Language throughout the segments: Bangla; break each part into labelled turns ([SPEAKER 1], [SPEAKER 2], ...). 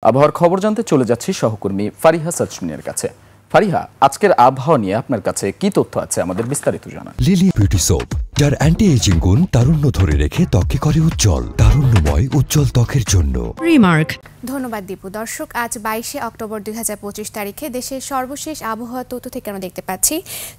[SPEAKER 1] আবহাওয়ার খবর জানতে চলে যাচ্ছি সহকর্মী ফারিহা সাজনিয়ার কাছে। ফারিহা, আজকের আবহাওয়া নিয়ে আপনার কাছে কি তথ্য আছে, আমাদের বিস্তারিত জানান।
[SPEAKER 2] লিলি বিউটি সোপ, যার অ্যান্টি এজিং গুণ তারুণ্য ধরে রেখে ত্বককে করে উজ্জ্বল। তারুণ্যময় উজ্জ্বল ত্বকের জন্য
[SPEAKER 3] রিমার্ক।
[SPEAKER 4] ধন্যবাদ দীপু। দর্শক, আজ 22শে অক্টোবর 2025 তারিখে দেশের সর্বশেষ আবহাওয়া তথ্য থেকে আমরা দেখতে পাচ্ছি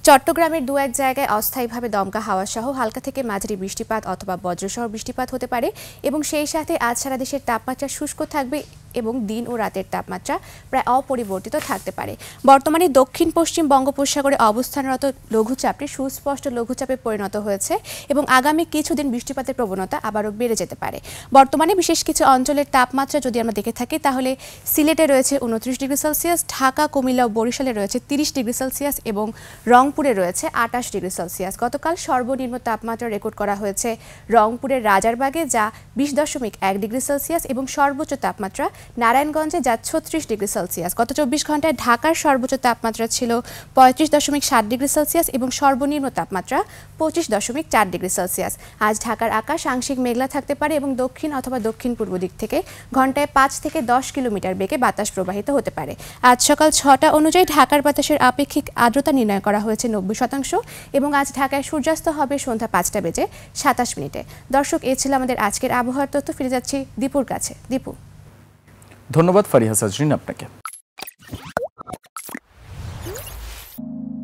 [SPEAKER 4] চট্টগ্রামের দু এক জায়গায় অস্থায়ীভাবে দমকা হাওয়া সহ হালকা থেকে মাঝারি বৃষ্টিপাত অথবা বজ্রসহ বৃষ্টিপাত হতে পারে এবং সেই সাথে আজ সারা দেশের তাপমাত্রা শুষ্ক থাকবে এবং দিন ও রাতের তাপমাত্রা প্রায় অপরিবর্তিত থাকতে পারে। বর্তমানে দক্ষিণ পশ্চিম বঙ্গোপসাগরে অবস্থানরত লঘুচাপটি সুস্পষ্ট লঘুচাপে পরিণত হয়েছে এবং আগামী কিছুদিন বৃষ্টিপাতের প্রবণতা আবারও বেড়ে যেতে পারে। বর্তমানে বিশেষ কিছু অঞ্চলের তাপমাত্রা যদি আমরা দেখে থাকি তাহলে সিলেটে রয়েছে 29 ডিগ্রি সেলসিয়াস, ঢাকা, কুমিল্লা ও বরিশালে রয়েছে 30 ডিগ্রি সেলসিয়াস এবং রংপুরে রয়েছে 28 ডিগ্রি সেলসিয়াস। গতকাল সর্বনিম্ন তাপমাত্রা রেকর্ড করা হয়েছে রংপুরের রাজারবাগে, যা 20.1 ডিগ্রি সেলসিয়াস এবং সর্বোচ্চ তাপমাত্রা নারায়ণগঞ্জে, যা 36 ডিগ্রি সেলসিয়াস। গত 24 ঘন্টায় ঢাকার সর্বোচ্চ তাপমাত্রা ছিল 35.7 ডিগ্রি সেলসিয়াস এবং সর্বনিম্ন তাপমাত্রা 25.4 ডিগ্রি সেলসিয়াস। আজ ঢাকার আকাশ আংশিক মেঘলা থাকতে পারে এবং দক্ষিণ অথবা দক্ষিণ পূর্ব দিক থেকে ঘন্টায় 5 থেকে 10 কিলোমিটার বেগে বাতাস প্রবাহিত হতে পারে। আজ সকাল 6টা অনুযায়ী ঢাকার বাতাসের আপেক্ষিক আর্দ্রতা নির্ণয় করা হয়েছে 90% এবং আজ ঢাকায় সূর্যাস্ত হবে সন্ধ্যা 5টা বেজে 27 মিনিটে। দর্শক, এ ছিল আমাদের আজকের আবহাওয়ার তথ্য। ফিরে যাচ্ছি দীপুর কাছে। দীপু।
[SPEAKER 1] ধন্যবাদ ফারিহা সাজরিন আপনাকে।